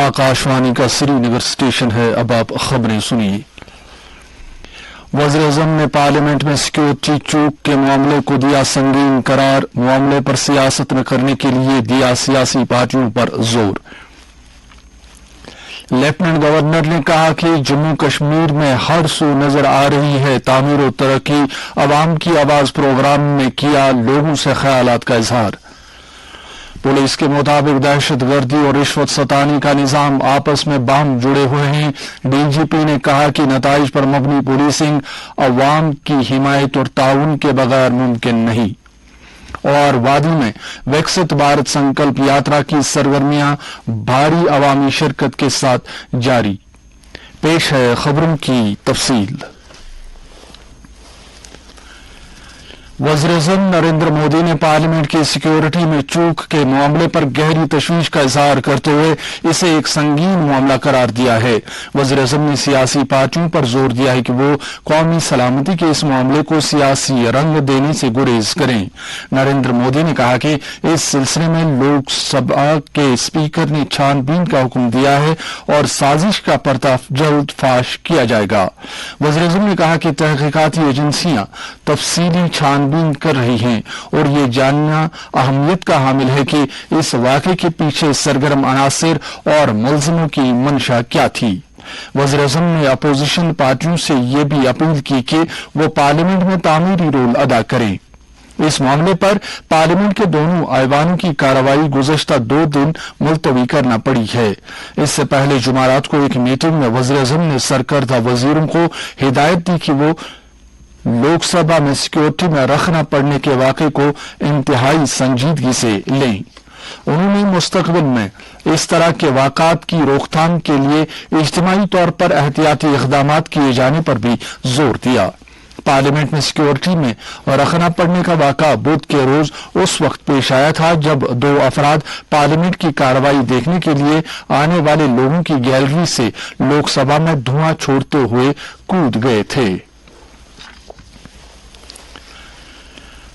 आकाशवाणी का श्रीनगर स्टेशन है। अब आप खबरें सुनिए। वज़ीर-ए-आज़म ने पार्लियामेंट में सिक्योरिटी चूक के मामले को दिया संगीन करार। मामले पर सियासत न करने के लिए दिया सियासी पार्टियों पर जोर। लेफ्टिनेंट गवर्नर ने कहा कि जम्मू कश्मीर में हर सू नजर आ रही है तामीर और तरक्की। अवाम की आवाज प्रोग्राम में किया लोगों से ख्यालात का इजहार। पुलिस के मुताबिक दहशतगर्दी और रिश्वत सतानी का निजाम आपस में बाहम जुड़े हुए हैं। डीजीपी ने कहा कि नताइज पर मबनी पुलिसिंग अवाम की हिमायत और ताउन के बगैर मुमकिन नहीं। और वादी में विकसित भारत संकल्प यात्रा की सरगर्मियां भारी अवामी शिरकत के साथ जारी। पेश है खबरों की तफसील। वज़ीर-ए-आज़म नरेंद्र मोदी ने पार्लियामेंट की सिक्योरिटी में चूक के मामले पर गहरी तशवीश का इजहार करते हुए इसे एक संगीन मामला करार दिया है। वज़ीर-ए-आज़म ने सियासी पार्टियों पर जोर दिया है कि वो कौमी सलामती के इस मामले को सियासी रंग देने से गुरेज करें। नरेंद्र मोदी ने कहा कि इस सिलसिले में लोकसभा के स्पीकर ने छानबीन का हुक्म दिया है और साजिश का पर्दाफाश जल्द फाश किया जाएगा। वज़ीर-ए-आज़म ने कहा कि तहकीकाती एजेंसियां तफसीली छानबीन कर रही हैं और ये जानना अहमियत का हामिल है कि इस वाक़े के पीछे सरगर्म अनासिर और मुल्ज़िमों की मंशा क्या थी। वज़ीर-ए-आज़म ने अपोजिशन पार्टियों से ये भी अपील की कि वो पार्लियामेंट में तामीरी रोल अदा करें। इस मामले पर पार्लियामेंट के दोनों ऐवानों की कार्रवाई गुज़श्ता 2 दिन मुलतवी करना पड़ी है। इससे पहले जुमारात को एक मीटिंग में वज़ीर-ए-आज़म ने सरकर्दा वज़ीरों को हिदायत दी कि वो लोकसभा में सिक्योरिटी में रखना पड़ने के वाक़े को इंतहाई संजीदगी से लें। उन्होंने मुस्तक़बिल में इस तरह के वाक़ात की रोकथाम के लिए इज्तिमाई तौर पर एहतियाती इक़दामात किए जाने पर भी जोर दिया। पार्लियामेंट में सिक्योरिटी में रखना पड़ने का वाक़ा बुध के रोज उस वक्त पेश आया था जब 2 अफराद पार्लियामेंट की कार्रवाई देखने के लिए आने वाले लोगों की गैलरी से लोकसभा में धुआं छोड़ते हुए कूद गए थे।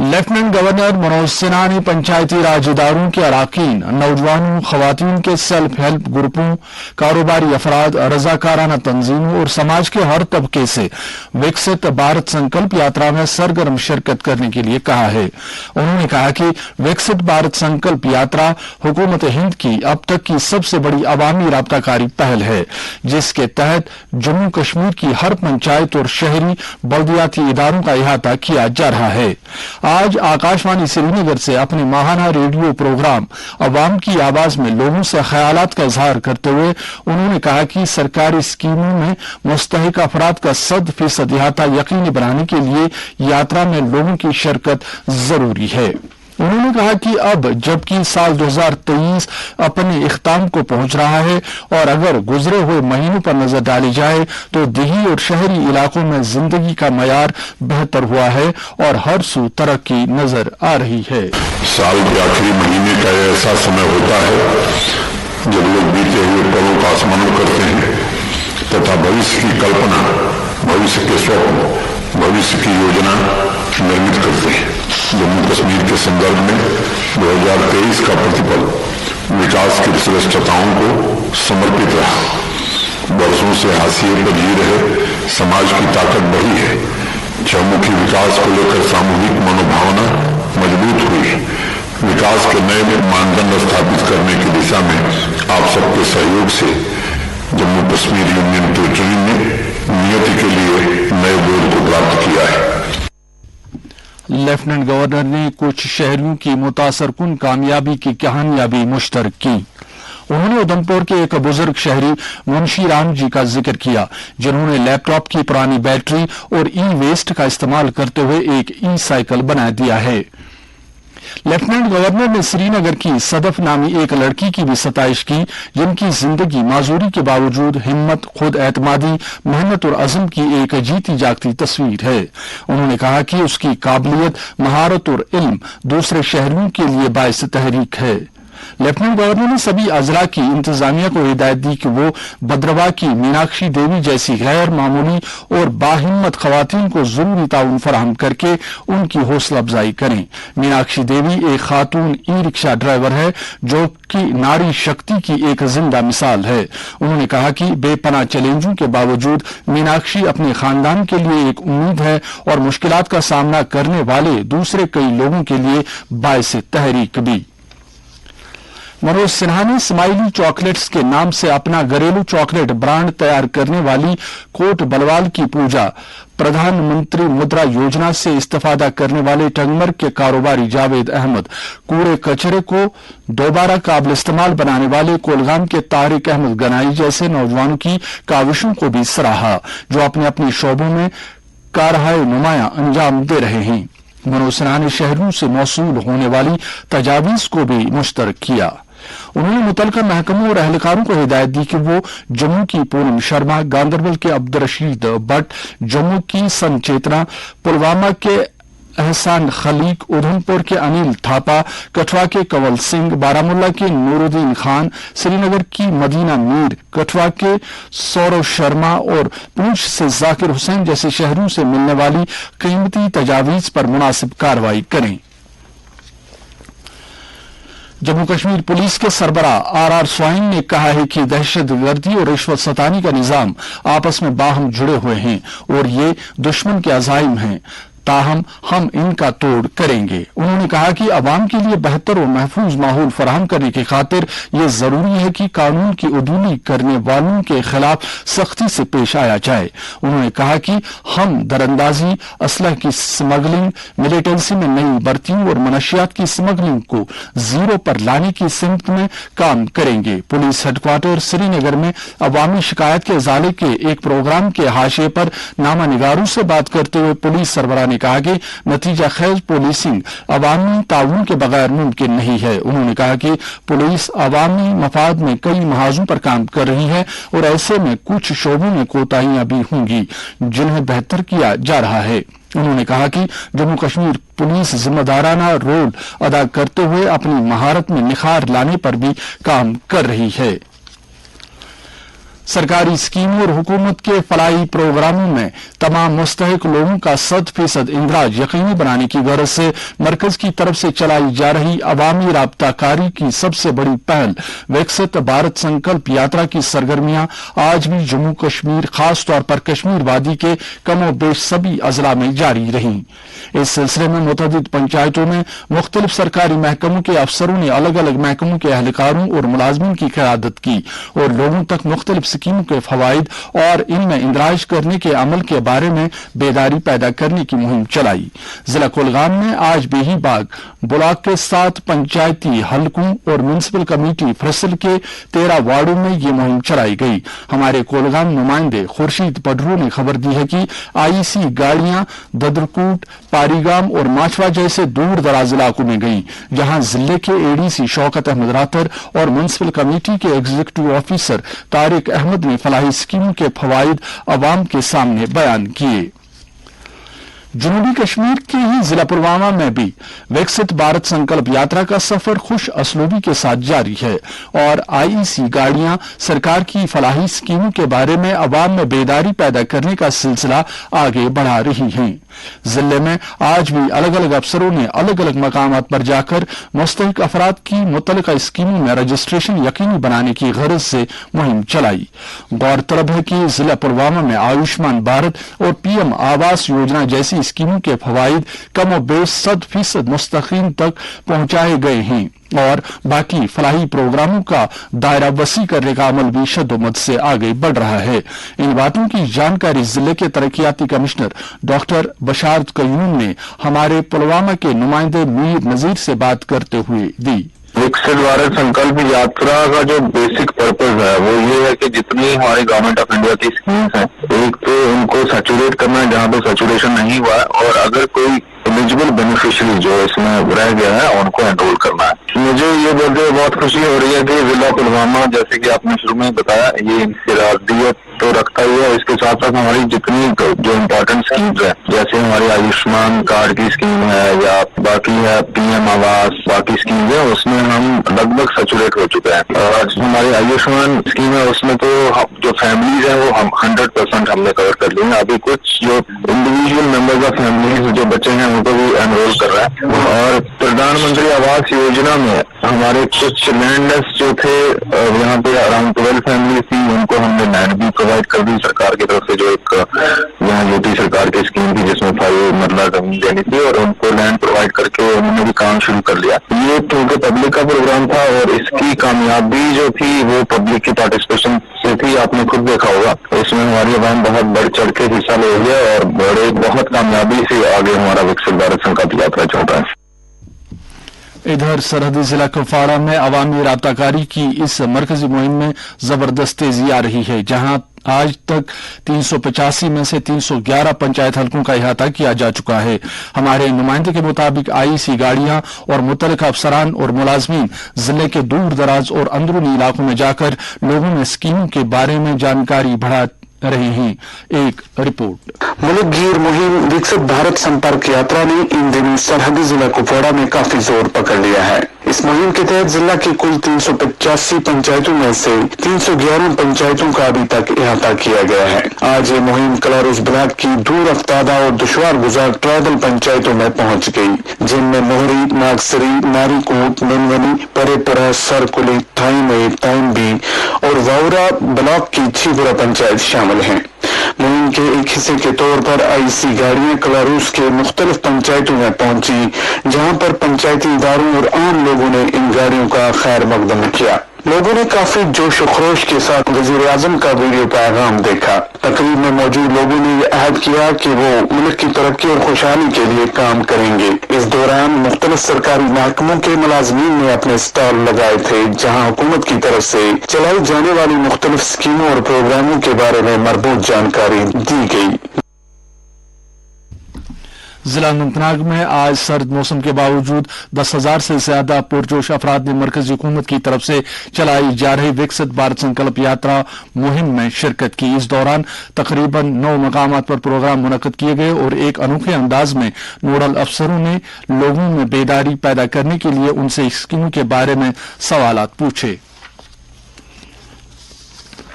लेफ्टिनेंट गवर्नर मनोज सिन्हा ने पंचायती राज इदारों के अराकीन, नौजवानों, खवातीन के सेल्फ हेल्प ग्रुपों, कारोबारी अफराद, रजाकाराना तंजीमों और समाज के हर तबके से विकसित भारत संकल्प यात्रा में सरगर्म शिरकत करने के लिए कहा है। उन्होंने कहा कि विकसित भारत संकल्प यात्रा हुकूमत हिंद की अब तक की सबसे बड़ी अवामी राब्ताकारी पहल है, जिसके तहत जम्मू कश्मीर की हर पंचायत और शहरी बल्दियाती इदारों का इहाता किया जा रहा है। आज आकाशवाणी श्रीनगर से अपने माहाना रेडियो प्रोग्राम अवाम की आवाज में लोगों से ख्यालात का इजहार करते हुए उन्होंने कहा कि सरकारी स्कीमों में मुस्तहिक अफराद का 100% इहाता यकीनी बनाने के लिए यात्रा में लोगों की शिरकत जरूरी है। उन्होंने कहा कि अब जबकि साल 2023 अपने इख्ताम को पहुंच रहा है और अगर गुजरे हुए महीनों पर नजर डाली जाए तो देही और शहरी इलाकों में जिंदगी का मयार बेहतर हुआ है और हर सू तरक्की नजर आ रही है। साल के आखिरी महीने का ऐसा समय होता है जब लोग बीते हुए पलों का स्मरण करते हैं तथा भविष्य की कल्पना, भविष्य के स्वप्न, भविष्य की योजना निर्मित करते हैं। जम्मू कश्मीर के संदर्भ में 2023 का प्रतिपल विकास की श्रेष्ठताओं को समर्पित रहा। वर्षों से हाशिए पर जी रहे समाज की ताकत बढ़ी है। चहुमुखी विकास को लेकर सामूहिक मनोभावना मजबूत हुई है। विकास के नए मानदंड स्थापित करने की दिशा में आप सबके सहयोग से जम्मू कश्मीर यूनियन टेरिटरी ने नियति के लिए नए बोध को प्राप्त किया है। लेफ्टिनेंट गवर्नर ने कुछ शहरियों की मुतासरकुन कामयाबी की कहानियां भी मुश्तरक की। उन्होंने उधमपुर के एक बुजुर्ग शहरी मुंशी राम जी का जिक्र किया जिन्होंने लैपटॉप की पुरानी बैटरी और ई वेस्ट का इस्तेमाल करते हुए एक ई साइकिल बना दिया है। लेफ्टिनेंट गवर्नर ने श्रीनगर की सदफ नामी एक लड़की की भी सताइश की जिनकी जिंदगी माजूरी के बावजूद हिम्मत, खुद एतमादी, मेहनत और अज़म की एक जीती जागती तस्वीर है। उन्होंने कहा कि उसकी काबिलियत, महारत और इल्म दूसरे शहरियों के लिए बाइस तहरीक है। लेफ्टिनेंट गवर्नर ने सभी अजला की इंतजामिया को हिदायत दी कि वो भद्रवाह की मीनाक्षी देवी जैसी गैर मामूली और बाहिम्मत खवातीन को जरूरी ताउन फराहम करके उनकी हौसला अफजाई करें। मीनाक्षी देवी एक खातून ई रिक्शा ड्राइवर है जो कि नारी शक्ति की एक जिंदा मिसाल है। उन्होंने कहा कि बेपनाह चैलेंजों के बावजूद मीनाक्षी अपने खानदान के लिए एक उम्मीद है और मुश्किलात का सामना करने वाले दूसरे कई लोगों के लिए बायस तहरीक भी। मनोज सिन्हा ने स्माइली चॉकलेट्स के नाम से अपना घरेलू चॉकलेट ब्रांड तैयार करने वाली कोट बलवाल की पूजा, प्रधानमंत्री मुद्रा योजना से इस्तेफादा करने वाले टंगमर्ग के कारोबारी जावेद अहमद, कूड़े कचरे को दोबारा काबिल इस्तेमाल बनाने वाले कोलगाम के तारिक अहमद गनाई जैसे नौजवानों की काविशों को भी सराहा, जो अपने अपने शोबों में कारहाय नुमाया अंजाम दे रहे हैं। मनोज सिन्हा ने शहरों से मौसूल होने वाली तजावीज को भी मुश्तरक किया। उन्होंने मुतलका महकमों और अहलकारों को हिदायत दी कि वो जम्मू की पूनम शर्मा, गांधरबल के अब्दुल रशीद भट्ट, जम्मू की संचेतना, पुलवामा के एहसान खलीक, उधमपुर के अनिल थापा, कठुआ के कंवल सिंह, बारामुल्ला के नूरुद्दीन खान, श्रीनगर की मदीना मीर, कठुआ के सौरव शर्मा और पूंछ से जाकिर हुसैन जैसे शहरों से मिलने वाली कीमती तजावीज पर मुनासिब कार्रवाई करें। जम्मू कश्मीर पुलिस के सरबराह आर स्वाइन ने कहा है कि दहशतगर्दी और रिश्वत सतानी का निजाम आपस में बाहम जुड़े हुए हैं और ये दुश्मन के अजाइम हैं, ताहम हम इनका तोड़ करेंगे। उन्होंने कहा कि अवाम के लिए बेहतर और महफूज माहौल फराहम करने की खातिर यह जरूरी है कि कानून की उदूली करने वालों के खिलाफ सख्ती से पेश आया जाए। उन्होंने कहा कि हम दरअंदाजी, असलह की स्मगलिंग, मिलिटेंसी में नई भर्तियों और मनशियात की स्मगलिंग को जीरो पर लाने की सिमत में काम करेंगे। पुलिस हेडक्वार्टर श्रीनगर में अवामी शिकायत के इजाले के एक प्रोग्राम के हाशिए पर नामा निगारों से बात करते हुए पुलिस सरबराह ने कहा कि नतीजा खेज पुलिसिंग अवामी ताउन के बगैर मुमकिन नहीं है। उन्होंने कहा कि पुलिस अवामी मफाद में कई महाजों पर काम कर रही है और ऐसे में कुछ शोबों में कोताहियां भी होंगी जिन्हें बेहतर किया जा रहा है। उन्होंने कहा कि जम्मू कश्मीर पुलिस जिम्मेदाराना रोल अदा करते हुए अपनी महारत में निखार लाने पर भी काम कर रही है। सरकारी स्कीमों और हुकूमत के फलाही प्रोग्रामों में तमाम मुस्तहिक लोगों का 100% इंदराज यकीनी बनाने की गरज से मरकज की तरफ से चलाई जा रही अवामी राब्ताकारी की सबसे बड़ी पहल विकसित भारत संकल्प यात्रा की सरगर्मियां आज भी जम्मू कश्मीर, खास तौर पर कश्मीर वादी के कमोबेश सभी अजला में जारी रही। इस सिलसिले में मुतअद्दिद पंचायतों में मुख्तलिफ सरकारी महकमों के अफसरों ने अलग अलग महकमों के अहलकारों और मुलाजमीन की क़यादत की और लोगों तक मुख्तलिफ स्कीमों के फवाइद और इनमें इंदराज करने के अमल के बारे में बेदारी पैदा करने की मुहिम चलाई। जिला कुलगाम में आज बेहीबाग ब्लॉक के 7 पंचायती हलकों और म्युनिसिपल कमेटी फ्रसल के 13 वार्डों में ये मुहिम चलाई गई। हमारे कोलगाम नुमाइंदे खुर्शीद पडरू ने खबर दी है कि आईसी गाड़ियां ददरकूट, पारीगाम और माचवा जैसे दूर दराज इलाकों में गईं, जहां जिले के एडीसी शौकत अहमद रातर और म्युनिसिपल कमेटी के एग्जीक्यूटिव ऑफिसर तारिक अहमद ने फलाही स्कीमों के फवाइद अवाम के सामने बयान किए। जनूबी कश्मीर के ही जिला पुलवामा में भी विकसित भारत संकल्प यात्रा का सफर खुश असलूबी के साथ जारी है और आईसी गाड़ियां सरकार की फलाही स्कीमों के बारे में अवाम में बेदारी पैदा करने का सिलसिला आगे बढ़ा रही हैं। जिले में आज भी अलग अलग अफसरों ने अलग अलग मकामात पर जाकर मुस्तहिक अफराद की मुतल्लिका स्कीमों में रजिस्ट्रेशन यकीनी बनाने की गरज से मुहिम चलाई। गौरतलब है कि जिला पुलवामा में आयुष्मान भारत और पीएम आवास योजना जैसी स्कीमों के फवाइद कम बेश 100% मुस्तकीम तक पहुंचाए गए हैं और बाकी फलाही प्रोग्रामों का दायरा वसी करने का अमल भी शद्दोमद से आगे बढ़ रहा है। इन बातों की जानकारी जिले के तरक्याती कमिश्नर डॉक्टर बशारत कयूम ने हमारे पुलवामा के नुमाइंदे मीर नजीर से बात करते हुए दी। विकसित भारत संकल्प यात्रा का जो बेसिक पर्पज है वो ये है कि जितनी हमारी गवर्नमेंट ऑफ इंडिया की स्कीम्स हैं, एक तो उनको सैचुरेट करना है जहाँ पे सैचुरेशन नहीं हुआ है और अगर कोई एलिजिबल बेनिफिशियरी जो इसमें रह गया है उनको एनरोल करना है। मुझे ये बोलते हुए बहुत खुशी हो रही है कि जिला पुलवामा, जैसे कि आपने शुरू में बताया, ये इंफरादियत तो रखता ही है। इसके साथ साथ हमारी जितनी जो इम्पोर्टेंट स्कीम्स है, जैसे हमारी आयुष्मान कार्ड की स्कीम है या बाकी है PM आवास, बाकी स्कीम है, उसमें हम लगभग सैचुरेट हो चुके हैं। और हमारी आयुष्मान स्कीम है उसमें तो जो फैमिलीज है वो हम 100% हमने कवर कर ली है। अभी कुछ जो इंडिविजुअल मेंबर्स ऑफ फैमिलीज जो बच्चे हैं उनको भी एनरोल कर रहा है। और प्रधानमंत्री आवास योजना में हमारे कुछ लैंडलेस जो थे, यहाँ पे अराउंड 12 फैमिली थी, उनको हमने लैंड भी प्रोवाइड कर दी सरकार की तरफ से। जो एक यहाँ यूपी सरकार की स्कीम थी जिसमें 5 मरला जमीन देनी थी और उनको लैंड प्रोवाइड करके उन्होंने भी काम शुरू कर लिया। ये क्योंकि पब्लिक का प्रोग्राम था और इसकी कामयाबी जो थी वो पब्लिक की पार्टिसिपेशन से थी। आपने खुद देखा होगा, इसमें हमारी आवाम बहुत बढ़ चढ़ के हिस्सा ले रही है और बहुत कामयाबी से आगे हमारा विकसित भारत संकल्प यात्रा चल रहा है। इधर सरहदी जिला कुपवाड़ा में अवामी राबताकारी की इस मरकजी मुहिम में जबरदस्त तेजी आ रही है, जहां आज तक 385 में से 311 पंचायत हलकों का अहाता किया जा चुका है। हमारे नुमाइंदे के मुताबिक IEC गाड़ियां और मुतल्लिका अफसरान और मुलाजमीन जिले के दूर दराज और अंदरूनी इलाकों में जाकर लोगों में स्कीमों के बारे में जानकारी बढ़ा रही हैं। एक रिपोर्ट। मुल्क गिर मुहिम विकसित भारत संपर्क यात्रा ने इन दिनों सरहदी जिला कुपवाड़ा में काफी जोर पकड़ लिया है। इस मुहिम के तहत जिला की कुल 385 पंचायतों में से 311 पंचायतों का अभी तक अहाता किया गया है। आज ये मुहिम कलारुस ब्लॉक की दूर अफ्तादा और दुश्वार गुजार ट्राइबल पंचायतों में पहुंच गई, जिनमें मोहरी, नागसरी, नारीकोट, ननवनी, परेपुरा, सरकुली, थाईमई, ताइम्बी और वावरा ब्लॉक की छिबुरा पंचायत शामिल हैं। मुहिम के एक हिस्से के तौर पर IEC गाड़ियां कलारूस के मुख्तलिफ पंचायतों में पहुंची, जहां पर पंचायती इदारों और आम लोगों ने इन गाड़ियों का खैर मकदम किया। लोगों ने काफी जोश खरोश के साथ वजीर आजम का वीडियो पैगाम देखा। तकरीब में मौजूद लोगों ने यह अहद किया कि वो मुल्क की तरक्की और खुशहाली के लिए काम करेंगे। इस दौरान मुख्तलिफ सरकारी महकमों के मुलाजमीन ने अपने स्टॉल लगाए थे, जहां हुकूमत की तरफ से चलाई जाने वाली मुख्तलिफ स्कीमों और प्रोग्रामों के बारे में मरबूत जानकारी दी गई। जिला अनंतनाग में आज सर्द मौसम के बावजूद 10,000 से ज्यादा पुरजोश अफराद ने मरकजी हुकूमत की तरफ से चलाई जा रही विकसित भारत संकल्प यात्रा मुहिम में शिरकत की। इस दौरान तकरीबन 9 मकामात पर प्रोग्राम मुनक्कद किए गए और एक अनोखे अंदाज में नोडल अफसरों ने लोगों में बेदारी पैदा करने के लिए उनसे स्कीमों के बारे में सवालात पूछे।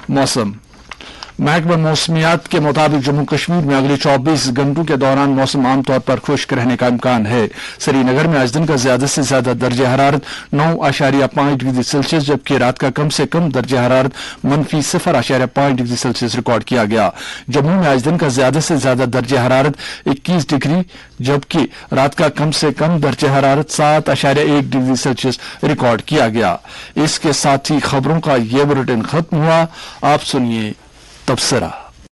मौसम। महकमा मौसमियात के मुताबिक जम्मू कश्मीर में अगले 24 घंटों के दौरान मौसम आमतौर पर खुश्क रहने का इम्कान है। श्रीनगर में आज दिन का ज्यादा से ज्यादा दर्जा हरारत 9.5 डिग्री सेल्सियस, जबकि रात का कम से कम दर्जा हरारत -0.5 डिग्री सेल्सियस रिकॉर्ड किया गया। जम्मू में आज दिन का ज्यादा से ज्यादा दर्जा हरारत 21 डिग्री, जबकि रात का कम से कम दर्जा हरारत 7.1 डिग्री सेल्सियस रिकॉर्ड किया गया। इसके साथ ही खबरों का ये बुलेटिन खत्म हुआ। आप सुनिए तबसरा।